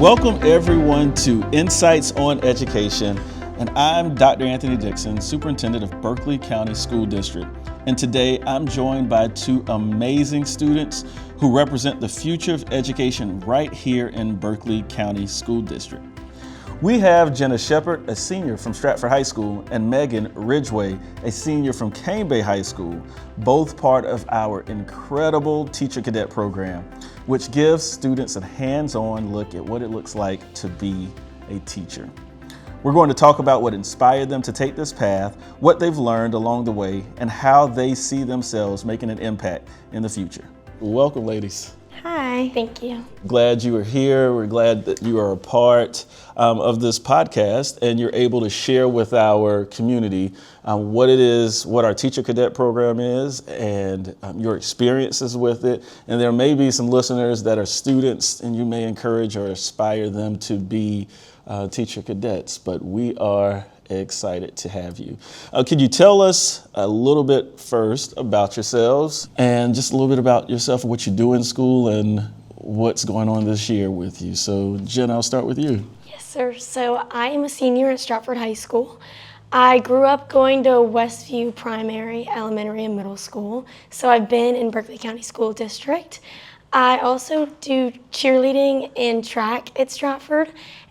Welcome everyone to Insights on Education, and I'm Dr. Anthony Dixon, Superintendent of Berkeley County School District. And today I'm joined by two amazing students who represent the future of education right here in Berkeley County School District. We have Jenna Sheppard, a senior from Stratford High School, and Megan Ridgeway, a senior from Cane Bay High School, both part of our incredible Teacher Cadet program, which gives students a hands-on look at what it looks like to be a teacher. We're going to talk about what inspired them to take this path, what they've learned along the way, and how they see themselves making an impact in the future. Welcome, ladies. Hi. Thank you. Glad you are here. We're glad that you are a part of this podcast and you're able to share with our community what it is, what our Teacher Cadet program is, and your experiences with it. And there may be some listeners that are students and you may encourage or aspire them to be Teacher Cadets, but we are excited to have you. Could you tell us a little bit first about yourselves and just a little bit about yourself and what you do in school and what's going on this year with you? So Jenna, I'll start with you. Yes, sir. So I am a senior at Stratford High School. I grew up going to Westview Primary, Elementary, and Middle School. So I've been in Berkeley County School District. I also do cheerleading and track at Stratford.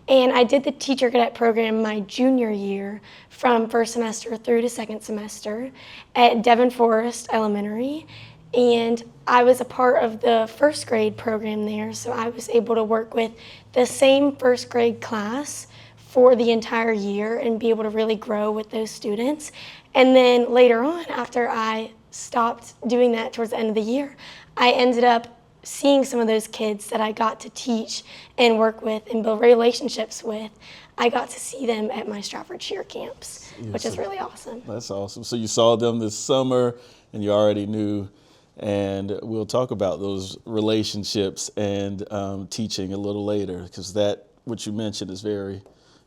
And I did the Teacher Cadet program my junior year from first semester through to second semester at Devon Forest Elementary. And I was a part of the first grade program there, so I was able to work with the same first grade class for the entire year and be able to really grow with those students. And then later on, after I stopped doing that towards the end of the year, I ended up seeing some of those kids that I got to teach and work with and build relationships with. I got to see them at my Stratford cheer camps, which is really awesome. That's awesome. So you saw them this summer and you already knew, and we'll talk about those relationships and teaching a little later, because that, what you mentioned, is very,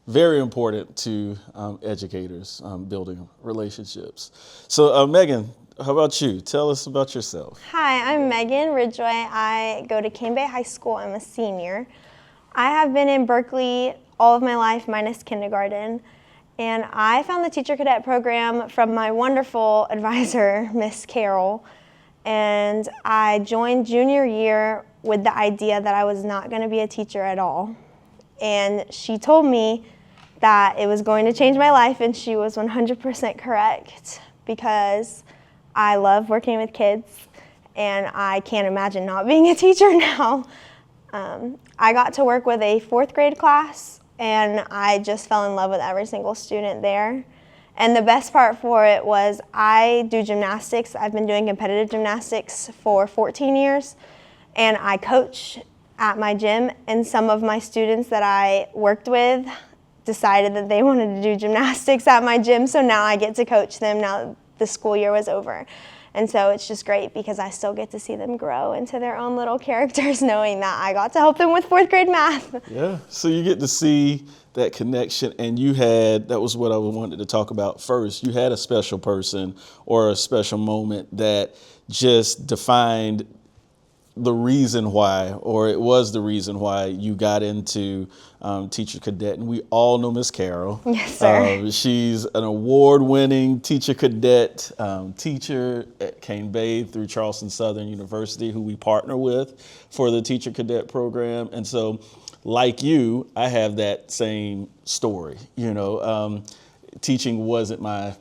very important to educators, building relationships. So Megan, how about you? Tell us about yourself. Hi, I'm Megan Ridgeway. I go to Cane Bay High School. I'm a senior. I have been in Berkeley all of my life, minus kindergarten, and I found the Teacher Cadet program from my wonderful advisor, Miss Carol, and I joined junior year with the idea that I was not going to be a teacher at all. And she told me that it was going to change my life, and she was 100% correct, because I love working with kids, and I can't imagine not being a teacher now. I got to work with a fourth grade class, and I just fell in love with every single student there. And the best part for it was I do gymnastics. I've been doing competitive gymnastics for 14 years, and I coach at my gym, and some of my students that I worked with decided that they wanted to do gymnastics at my gym, so now I get to coach them now the school year was over. And so it's just great because I still get to see them grow into their own little characters, knowing that I got to help them with fourth grade math. Yeah, so you get to see that connection, and you had, that was what I wanted to talk about first, you had a special person or a special moment that just defined the reason why, or it was the reason why you got into Teacher Cadet. And we all know Miss Carol. Yes, sir. She's an award-winning Teacher Cadet teacher at Cane Bay through Charleston Southern University, who we partner with for the Teacher Cadet program. And so, like you, I have that same story. You know, teaching wasn't my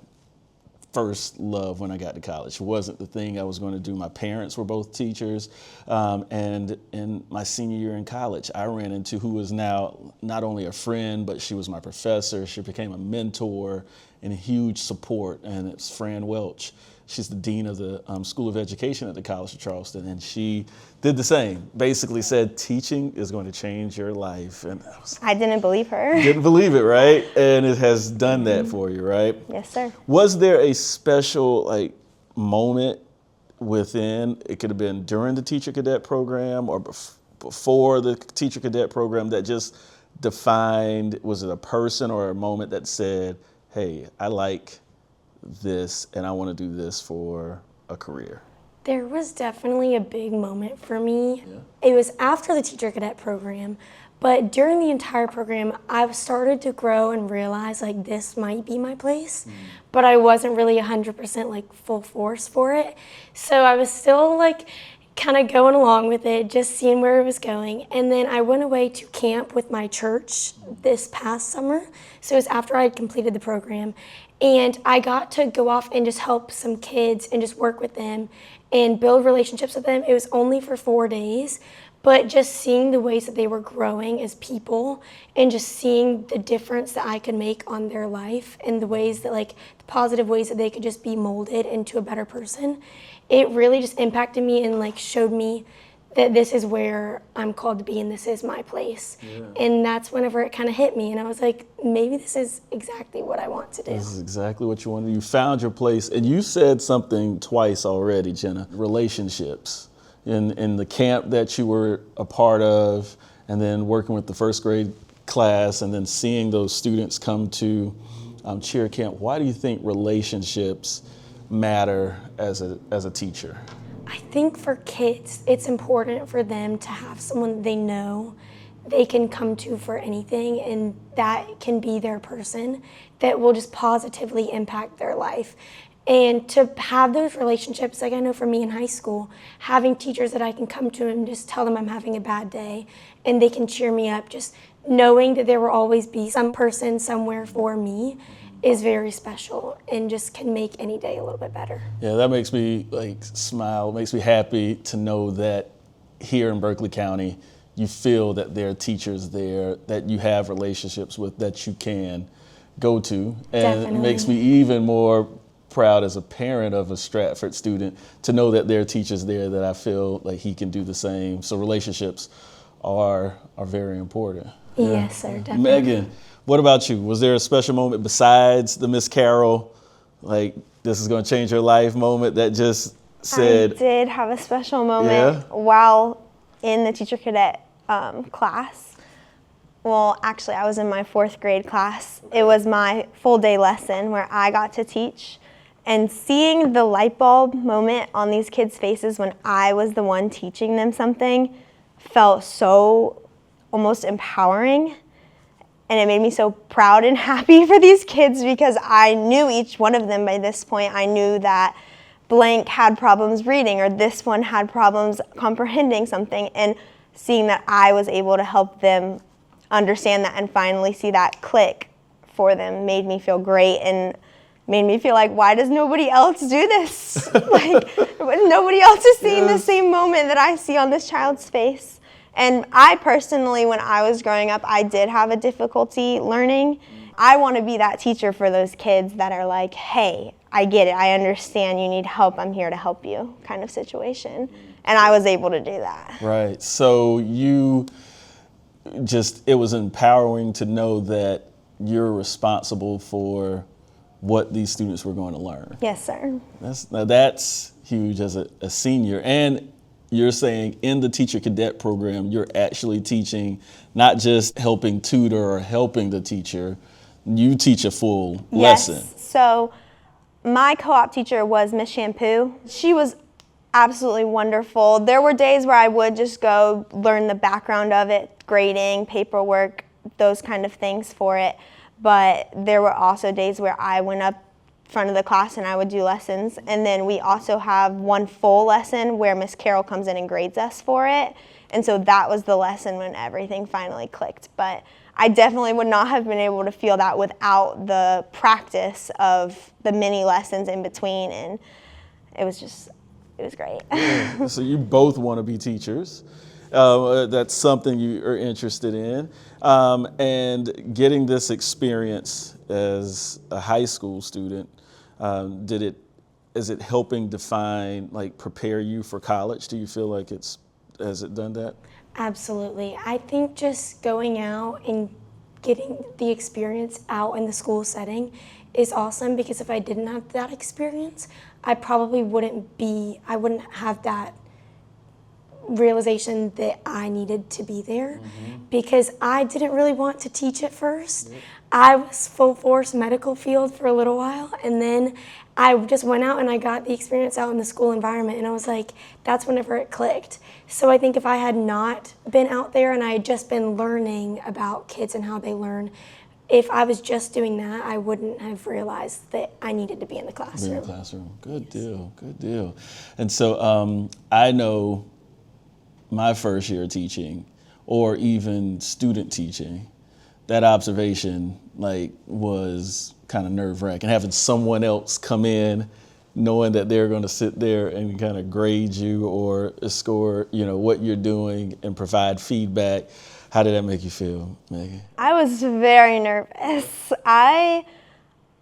first love when I got to college. It wasn't the thing I was going to do. My parents were both teachers, and in my senior year in college, I ran into who is now not only a friend, but she was my professor. She became a mentor and a huge support, and it's Fran Welch. She's the dean of the School of Education at the College of Charleston, and she did the same. Basically said, teaching is going to change your life. And I didn't believe her. Didn't believe it, right? And it has done that for you, right? Yes, sir. Was there a special moment within, it could have been during the Teacher Cadet program or before the Teacher Cadet program, that just defined, was it a person or a moment that said, hey, I like this and I want to do this for a career? There was definitely a big moment for me. Yeah. It was after the Teacher Cadet program, But during the entire program, I've started to grow and realize like this might be my place, but I wasn't really 100% like full force for it. So I was still like kind of going along with it, just seeing where it was going. And then I went away to camp with my church this past summer. So it was after I had completed the program. And I got to go off and just help some kids and just work with them and build relationships with them. It was only for 4 days. But just seeing the ways that they were growing as people and just seeing the difference that I could make on their life and the ways that like the positive ways that they could just be molded into a better person, it really just impacted me and like showed me that this is where I'm called to be and this is my place. Yeah. And that's whenever it kind of hit me and I was like, maybe this is exactly what I want to do. This is exactly what you wanted. You found your place, and you said something twice already, Jenna, relationships. In the camp that you were a part of, and then working with the first grade class, and then seeing those students come to cheer camp, why do you think relationships matter as a teacher? I think for kids, it's important for them to have someone they know they can come to for anything, and that can be their person that will just positively impact their life. And to have those relationships, like I know for me in high school, having teachers that I can come to and just tell them I'm having a bad day and they can cheer me up, just knowing that there will always be some person somewhere for me is very special and just can make any day a little bit better. Yeah, that makes me like smile, makes me happy to know that here in Berkeley County, you feel that there are teachers there that you have relationships with that you can go to. And Definitely. It makes me even more proud as a parent of a Stratford student to know that there are teachers there that I feel like he can do the same. So relationships are very important. Yes, sir, definitely. Megan, what about you? Was there a special moment besides the Miss Carol, like this is going to change your life moment that just said? I did have a special moment while in the Teacher Cadet class. Well, actually, I was in my 4th grade class. It was my full day lesson where I got to teach. And seeing the light bulb moment on these kids' faces when I was the one teaching them something felt so almost empowering. And it made me so proud and happy for these kids because I knew each one of them by this point. I knew that blank had problems reading or this one had problems comprehending something. And seeing that I was able to help them understand that and finally see that click for them made me feel great and made me feel like, why does nobody else do this? Like, nobody else is seeing the same moment that I see on this child's face. And I personally, when I was growing up, I did have a difficulty learning. I want to be that teacher for those kids that are like, hey, I get it, I understand, you need help, I'm here to help you kind of situation. And I was able to do that. Right, so it was empowering to know that you're responsible for what these students were going to learn. Yes, sir. That's huge as a senior. And you're saying in the Teacher Cadet program, you're actually teaching, not just helping tutor or helping the teacher, you teach a full lesson. Yes, so my co-op teacher was Miss Shampoo. She was absolutely wonderful. There were days where I would just go learn the background of it, grading, paperwork, those kind of things for it. But there were also days where I went up front of the class and I would do lessons. And then we also have one full lesson where Miss Carol comes in and grades us for it. And so that was the lesson when everything finally clicked. But I definitely would not have been able to feel that without the practice of the mini lessons in between. And it was great. Yeah. So you both want to be teachers. That's something you are interested in. And getting this experience as a high school student, is it helping define, like prepare you for college? Do you feel like has it done that? Absolutely. I think just going out and getting the experience out in the school setting is awesome because if I didn't have that experience, I probably wouldn't have that realization that I needed to be there because I didn't really want to teach at first. I was full force medical field for a little while, and then I just went out and I got the experience out in the school environment, and I was like, that's whenever it clicked. So I think if I had not been out there and I had just been learning about kids and how they learn, if I was just doing that, I wouldn't have realized that I needed to be in the classroom. Be in the classroom. Good deal, good deal. And so I know my first year teaching, or even student teaching, that observation was kind of nerve-wracking. Having someone else come in, knowing that they're going to sit there and kind of grade you or score, what you're doing and provide feedback. How did that make you feel, Megan? I was very nervous. I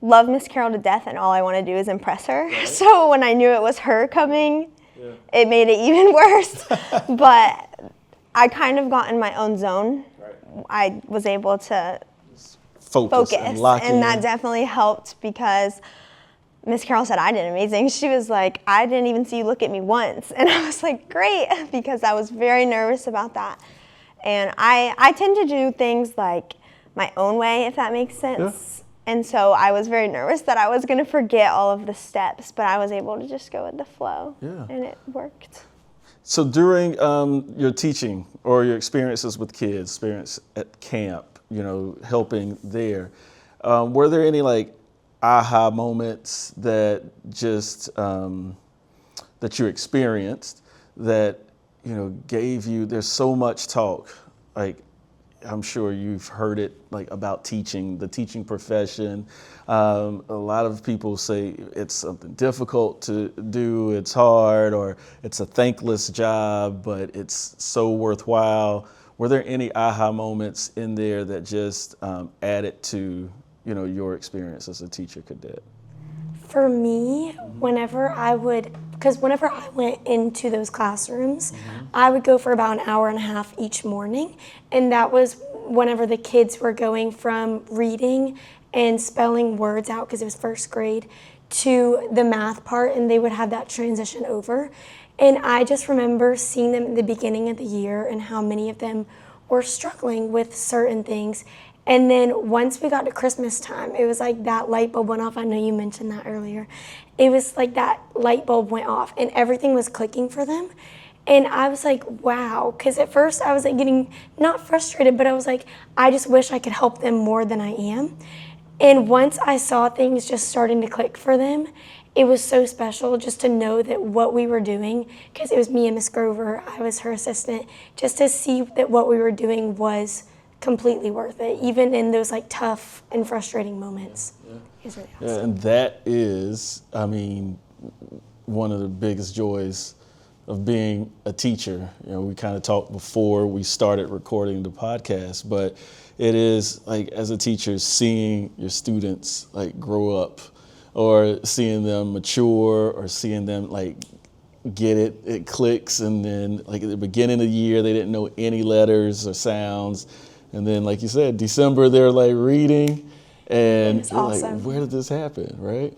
love Miss Carroll to death, and all I want to do is impress her. So when I knew it was her coming, it made it even worse. But I kind of got in my own zone. I was able to focus and lock in. And that definitely helped because Miss Carroll said I did amazing. She was like, I didn't even see you look at me once. And I was like, great, because I was very nervous about that. And I tend to do things like my own way, if that makes sense. Yeah. And so I was very nervous that I was going to forget all of the steps, but I was able to just go with the flow. Yeah. And it worked. So during your teaching or your experiences with kids, experience at camp, helping there, were there any aha moments that just that you experienced that gave you? There's so much talk, I'm sure you've heard it about teaching, the teaching profession. A lot of people say it's something difficult to do, it's hard, or it's a thankless job, but it's so worthwhile. Were there any aha moments in there that just added to your experience as a teacher cadet? For me, whenever I went into those classrooms, I would go for about an hour and a half each morning. And that was whenever the kids were going from reading and spelling words out, because it was first grade, to the math part, and they would have that transition over. And I just remember seeing them at the beginning of the year and how many of them were struggling with certain things. And then once we got to Christmas time, it was like that light bulb went off. I know you mentioned that earlier. It was like that light bulb went off and everything was clicking for them. And I was like, wow, because at first I was getting not frustrated, but I was like, I just wish I could help them more than I am. And once I saw things just starting to click for them, it was so special just to know that what we were doing, because it was me and Miss Grover, I was her assistant, just to see that what we were doing was completely worth it, even in those tough and frustrating moments. It's really awesome. Yeah, and that is, one of the biggest joys of being a teacher. We kind of talked before we started recording the podcast, but it is as a teacher, seeing your students grow up, or seeing them mature, or seeing them get it, it clicks, and then at the beginning of the year they didn't know any letters or sounds. And then, like you said, December, they're reading, and you're awesome. Where did this happen, right?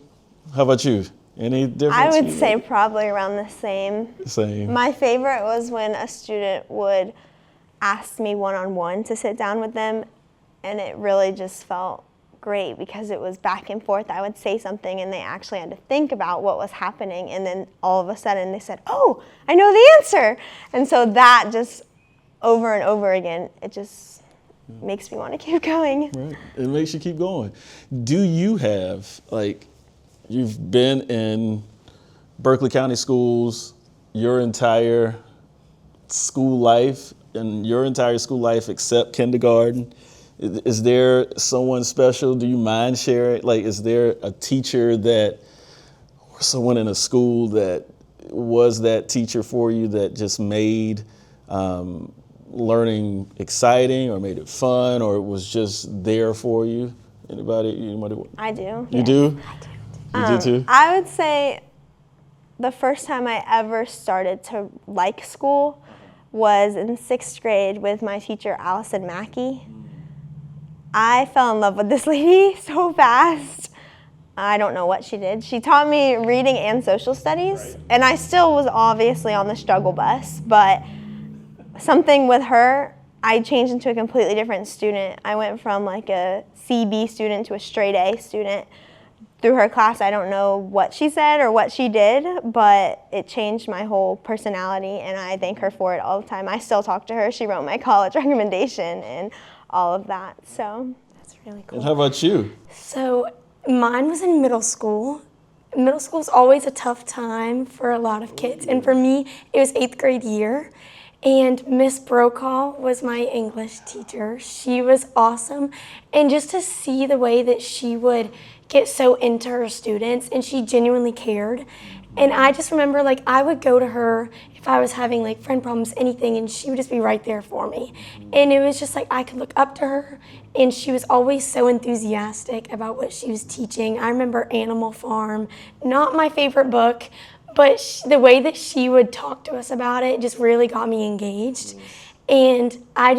How about you? Any difference? I would say probably around the same. Same. My favorite was when a student would ask me one-on-one to sit down with them, and it really just felt great because it was back and forth. I would say something, and they actually had to think about what was happening, and then all of a sudden they said, oh, I know the answer. And so that just over and over again, it just makes me want to keep going. Right. It makes you keep going. Do you have, you've been in Berkeley County schools your entire school life, except kindergarten? Is there someone special? Do you mind sharing? Is there a teacher or someone in a school that was that teacher for you that just made learning exciting, or made it fun, or it was just there for you? Anybody? I do. You do? I do. You do too? I would say the first time I ever started to like school was in 6th grade with my teacher, Allison Mackey. I fell in love with this lady so fast. I don't know what she did. She taught me reading and social studies, and I still was obviously on the struggle bus, but something with her, I changed into a completely different student. I went from like a CB student to a straight A student. Through her class, I don't know what she said or what she did, but it changed my whole personality, and I thank her for it all the time. I still talk to her. She wrote my college recommendation and all of that, so that's really cool. And how about you? So mine was in middle school. Middle school is always a tough time for a lot of kids, and for me, it was 8th grade year. And Miss Brokaw was my English teacher. She was awesome. And just to see the way that she would get so into her students, and she genuinely cared. And I just remember, like, I would go to her if I was having, like, friend problems, anything, and she would just be right there for me. And it was just, like, I could look up to her, and she was always so enthusiastic about what she was teaching. I remember Animal Farm, not my favorite book, but the way that she would talk to us about it just really got me engaged. And I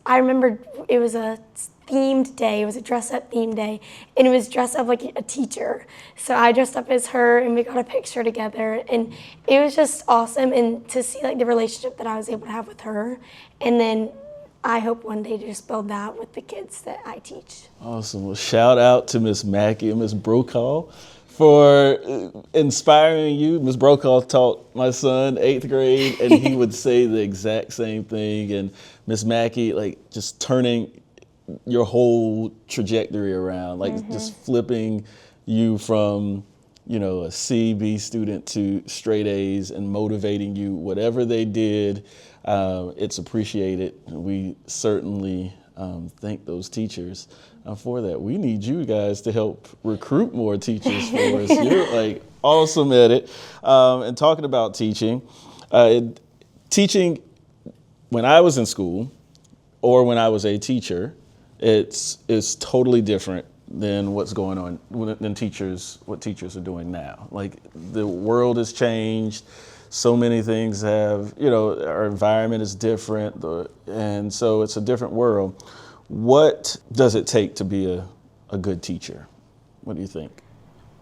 remember it was a themed day. It was a dress-up themed day, and it was dressed up like a teacher. So I dressed up as her, and we got a picture together, and it was just awesome. And to see like the relationship that I was able to have with her, and then I hope one day to just build that with the kids that I teach. Awesome. Well, shout out to Miss Mackey and Miss Brokaw for inspiring you. Ms. Brokaw taught my son 8th grade, and he would say the exact same thing. And Ms. Mackey, like, just turning your whole trajectory around, like just flipping you from, you know, a C, B student to straight A's and motivating you. Whatever they did, it's appreciated. We certainly thank those teachers for that. We need you guys to help recruit more teachers for us. You're like awesome at it. And talking about teaching, teaching when I was in school or when I was a teacher, it's totally different than what's going on what teachers are doing now. Like, the world has changed. So many things have, you know, our environment is different, and so it's a different world. What does it take to be a good teacher? What do you think?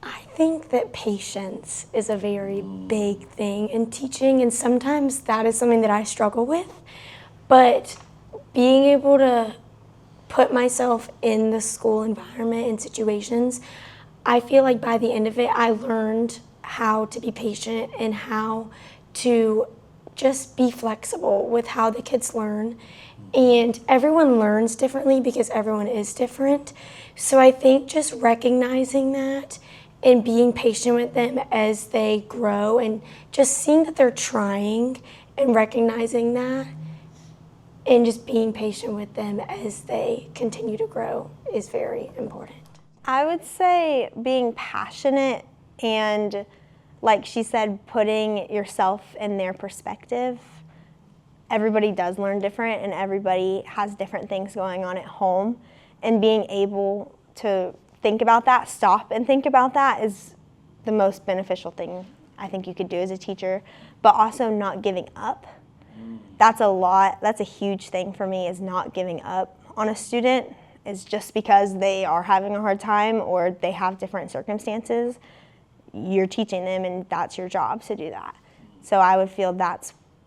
I think that patience is a very big thing in teaching, and sometimes that is something that I struggle with. But being able to put myself in the school environment and situations, I feel like by the end of it, I learned how to be patient and how to just be flexible with how the kids learn. And everyone learns differently because everyone is different. So I think just recognizing that and being patient with them as they grow and just seeing that they're trying and recognizing that and just being patient with them as they continue to grow is very important. I would say being passionate and, like she said, putting yourself in their perspective. Everybody does learn different, and everybody has different things going on at home. And being able to think about that, stop and think about that, is the most beneficial thing I think you could do as a teacher. But also not giving up. That's a huge thing for me, is not giving up on a student. Is just because they are having a hard time or they have different circumstances, you're teaching them, and that's your job to do that. So I would feel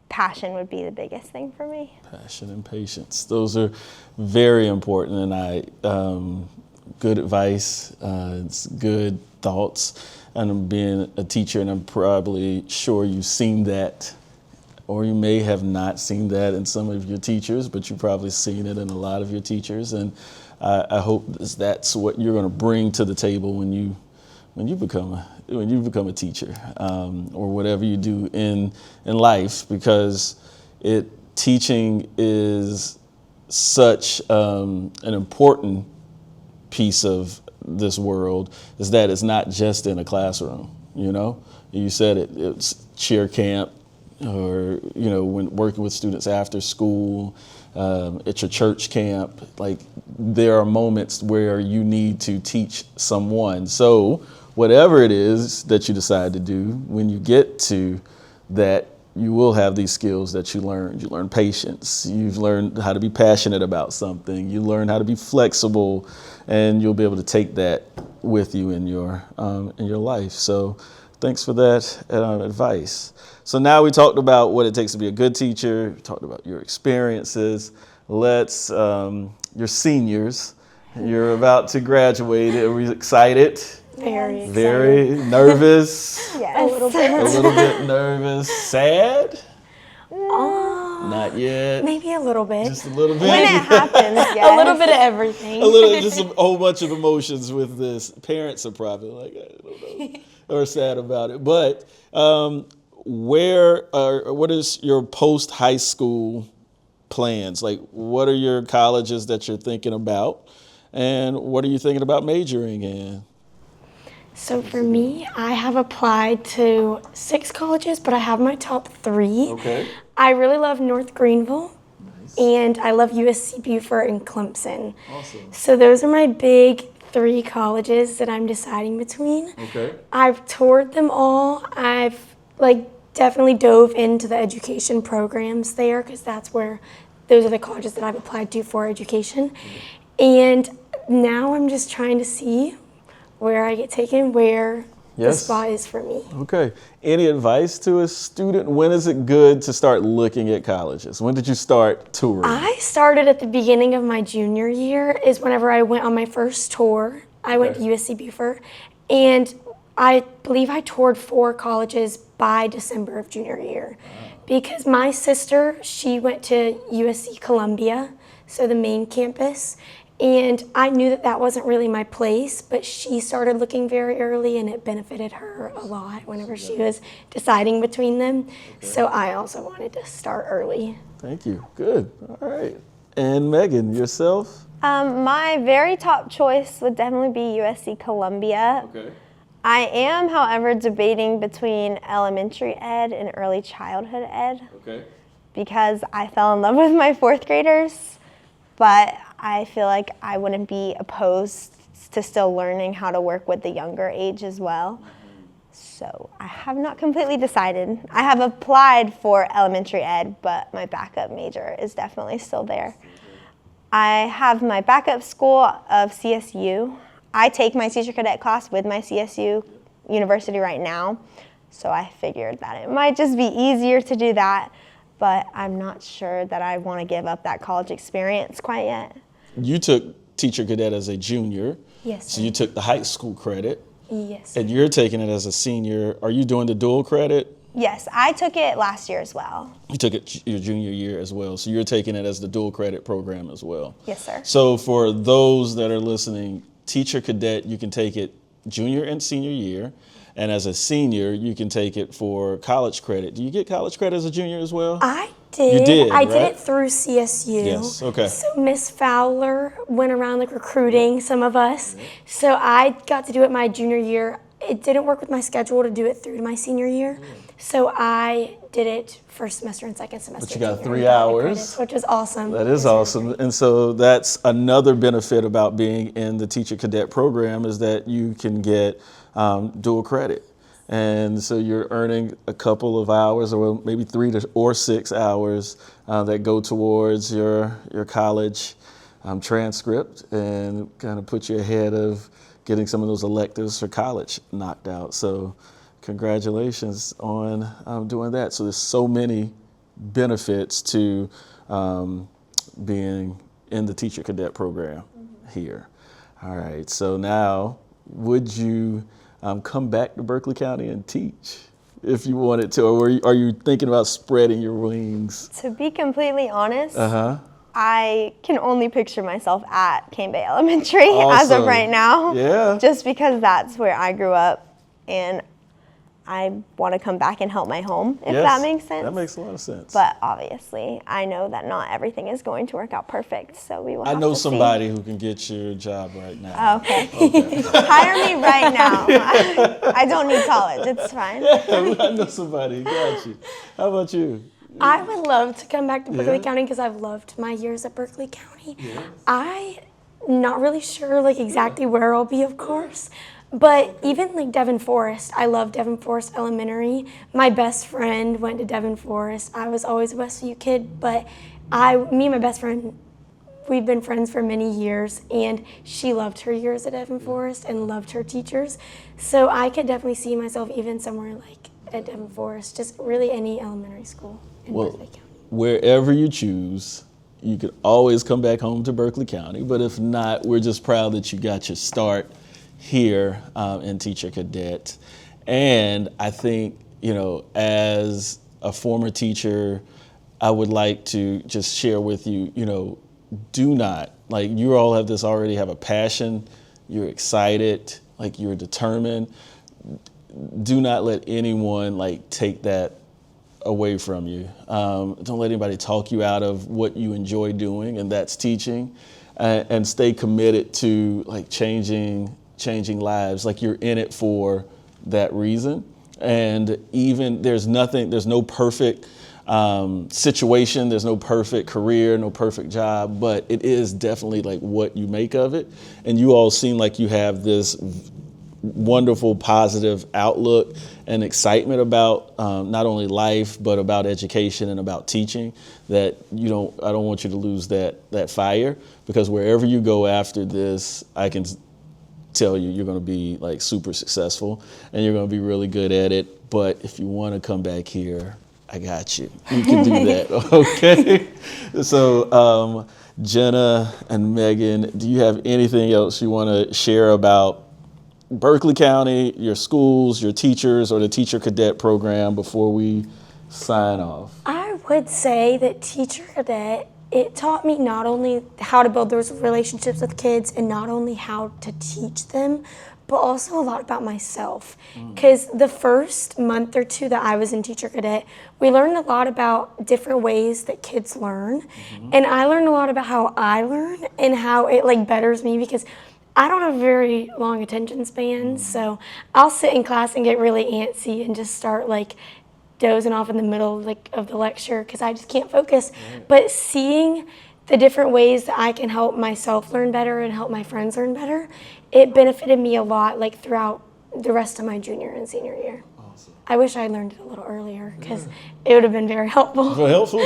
passion would be the biggest thing for me. Passion and patience. Those are very important, and good advice. It's good thoughts. And I'm being a teacher, and I'm probably sure you've seen that, or you may have not seen that in some of your teachers, but you've probably seen it in a lot of your teachers. And I hope that's what you're going to bring to the table when you become a teacher, or whatever you do in life, because teaching is such an important piece of this world, is that it's not just in a classroom. You know, you said it's cheer camp, or, you know, when working with students after school, at your church camp. Like, there are moments where you need to teach someone. So whatever it is that you decide to do, when you get to that you will have these skills that you learned. You learn patience. You've learned how to be passionate about something. You learn how to be flexible, and you'll be able to take that with you in your life. So thanks for that advice. So now we talked about what it takes to be a good teacher. We talked about your experiences. You're seniors. You're about to graduate. Are we excited? Very excited. Very nervous. Yes. A little bit. A little bit nervous. Sad? Oh, Not yet. maybe a little bit. Just a little bit. When it happens, yes. A little bit of everything. Just a whole bunch of emotions with this. Parents are probably like, I don't know, or sad about it. But what is your post-high school plans? Like, what are your colleges that you're thinking about? And what are you thinking about majoring in? So for me, I have applied to 6 colleges, but I have my top 3. Okay. I really love North Greenville, and I love USC Beaufort and Clemson. Awesome. So those are my big 3 colleges that I'm deciding between. Okay. I've toured them all. I've definitely dove into the education programs there, because those are the colleges that I've applied to for education. And now I'm just trying to see where I get taken, where the spot is for me. Okay. Any advice to a student? When is it good to start looking at colleges? When did you start touring? I started at the beginning of my junior year, is whenever I went on my first tour. I went to USC Beaufort, and I believe I toured 4 colleges by December of junior year. Because my sister, she went to USC Columbia, so the main campus, and I knew that wasn't really my place, but she started looking very early, and it benefited her a lot whenever she was deciding between them. Okay. So I also wanted to start early. Thank you. Good. All right. And Megan, yourself? My very top choice would definitely be USC Columbia. Okay. I am, however, debating between elementary ed and early childhood ed. Okay. Because I fell in love with my 4th graders, but I feel like I wouldn't be opposed to still learning how to work with the younger age as well. So I have not completely decided. I have applied for elementary ed, but my backup major is definitely still there. I have my backup school of CSU. I take my Teacher Cadet class with my CSU university right now, so I figured that it might just be easier to do that, but I'm not sure that I want to give up that college experience quite yet. You took Teacher Cadet as a junior. Yes, sir. So you took the high school credit. Yes. And you're taking it as a senior. Are you doing the dual credit? Yes, I took it last year as well. You took it your junior year as well. So you're taking it as the dual credit program as well. Yes, sir. So for those that are listening, Teacher Cadet, you can take it junior and senior year. And as a senior, you can take it for college credit. Do you get college credit as a junior as well? I did. You did, I right? did it through CSU. Yes, okay. So Miss Fowler went around recruiting some of us. So I got to do it my junior year. It didn't work with my schedule to do it through my senior year. So I did it first semester and second semester. But you got junior 3 hours. Credits, which was awesome. That is awesome. And so that's another benefit about being in the Teacher Cadet program, is that you can get dual credit. And so you're earning a couple of hours, or maybe 3 or 6 hours that go towards your college transcript, and kind of put you ahead of getting some of those electives for college knocked out. So congratulations on doing that. So there's so many benefits to being in the Teacher Cadet program here. All right, so now would you come back to Berkeley County and teach if you wanted to, or are you thinking about spreading your wings? To be completely honest, I can only picture myself at Cane Bay Elementary as of right now. Yeah. Just because that's where I grew up, and I want to come back and help my home, if that makes sense. That makes a lot of sense. But obviously, I know that not everything is going to work out perfect, so we will have to see. I know somebody who can get your job right now. Okay. Hire me right now. I don't need college. It's fine. I know somebody. Got you. How about you? I would love to come back to Berkeley County, because I've loved my years at Berkeley County. I'm not really sure exactly where I'll be, of course, But even like Devon Forest, I love Devon Forest Elementary. My best friend went to Devon Forest. I was always a Westview kid, but me and my best friend, we've been friends for many years, and she loved her years at Devon Forest and loved her teachers. So I could definitely see myself even somewhere like at Devon Forest, just really any elementary school in Berkeley County. Wherever you choose, you could always come back home to Berkeley County, but if not, we're just proud that you got your start here in Teacher Cadet. And I think, as a former teacher, I would like to just share with you, do not, you all already have a passion, you're excited, you're determined. Do not let anyone take that away from you. Don't let anybody talk you out of what you enjoy doing, and that's teaching, and stay committed to changing lives. You're in it for that reason. And even there's no perfect situation, there's no perfect career, no perfect job, but it is definitely what you make of it. And you all seem like you have this wonderful positive outlook and excitement about not only life, but about education and about teaching, that I don't want you to lose that fire, because wherever you go after this, I can tell you're going to be super successful and you're going to be really good at it. But if you want to come back here, I got you. You can do that, okay? So Jenna and Megan, do you have anything else you want to share about Berkeley County, your schools, your teachers, or the Teacher Cadet program before we sign off? I would say that Teacher Cadet, it taught me not only how to build those relationships with kids and not only how to teach them, but also a lot about myself. Because the first month or two that I was in Teacher Cadet, we learned a lot about different ways that kids learn. And I learned a lot about how I learn and how it betters me, because I don't have very long attention spans, so I'll sit in class and get really antsy and just start dozing off in the middle of the lecture because I just can't focus. But seeing the different ways that I can help myself learn better and help my friends learn better, it benefited me a lot throughout the rest of my junior and senior year. Awesome. I wish I learned it a little earlier because it would have been very helpful. Well, helpful.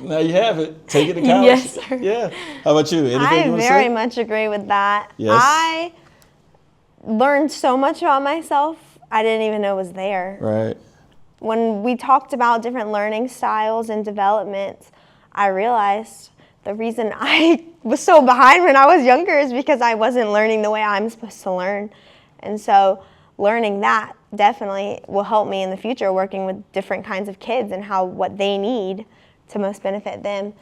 Now you have it. Take it to college. Yes, sir. Yeah. How about you? Anything I you want to say? very much agree with that. Yes. I learned so much about myself I didn't even know was there. Right. When we talked about different learning styles and developments, I realized the reason I was so behind when I was younger is because I wasn't learning the way I'm supposed to learn. And so learning that definitely will help me in the future, working with different kinds of kids and what they need to most benefit them.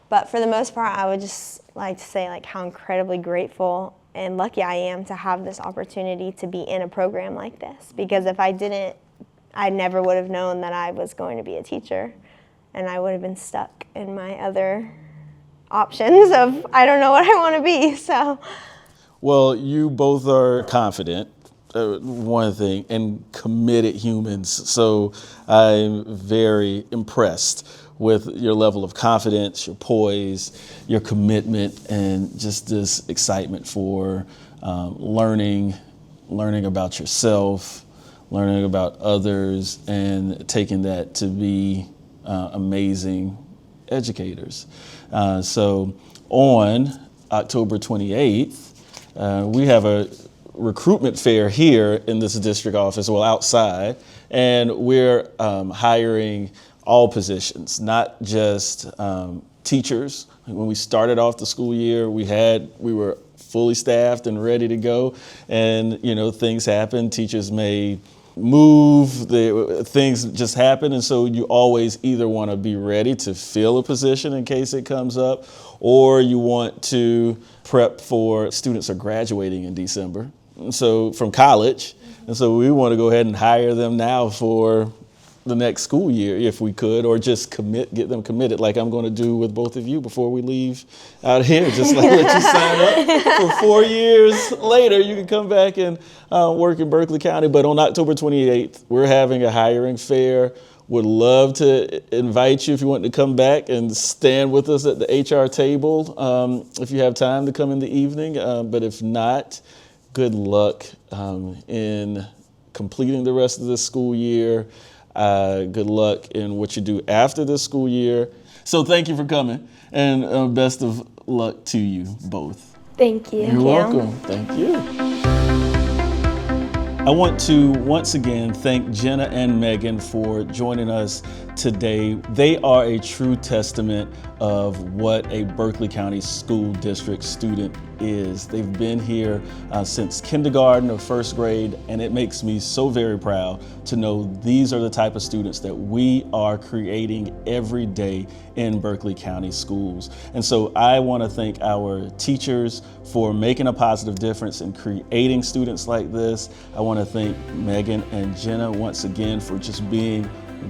But for the most part, I would just like to say how incredibly grateful and lucky I am to have this opportunity to be in a program like this. Because if I didn't, I never would have known that I was going to be a teacher, and I would have been stuck in my other options of I don't know what I want to be. So, well, you both are confident, one thing, and committed humans. So I'm very impressed with your level of confidence, your poise, your commitment, and just this excitement for learning about yourself, learning about others, and taking that to be amazing educators. So on October 28th, we have a recruitment fair here in this district office, outside, and we're hiring all positions, not just teachers. When we started off the school year, we were fully staffed and ready to go, and things happen. Teachers may move, things just happen, and so you always either want to be ready to fill a position in case it comes up, or you want to prep for students are graduating in December, so from college, and so we want to go ahead and hire them now for the next school year if we could, or just get them committed like I'm going to do with both of you before we leave out here. Just let you sign up for 4 years later. You can come back and work in Berkeley County. But on October 28th, we're having a hiring fair. Would love to invite you if you want to come back and stand with us at the HR table if you have time to come in the evening. But if not, good luck in completing the rest of this school year. Good luck in what you do after this school year. So thank you for coming, and best of luck to you both. Thank you. You're welcome. Thank you. I want to once again thank Jenna and Megan for joining us today. They are a true testament of what a Berkeley County School District student is. They've been here since kindergarten or first grade, and it makes me so very proud to know these are the type of students that we are creating every day in Berkeley County schools. And so I want to thank our teachers for making a positive difference in creating students like this. I want to thank Megan and Jenna once again for just being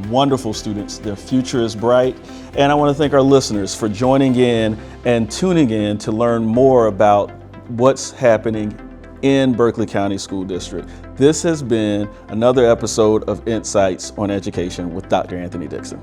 wonderful students. Their future is bright. And I want to thank our listeners for joining in and tuning in to learn more about what's happening in Berkeley County School District. This has been another episode of Insights on Education with Dr. Anthony Dixon.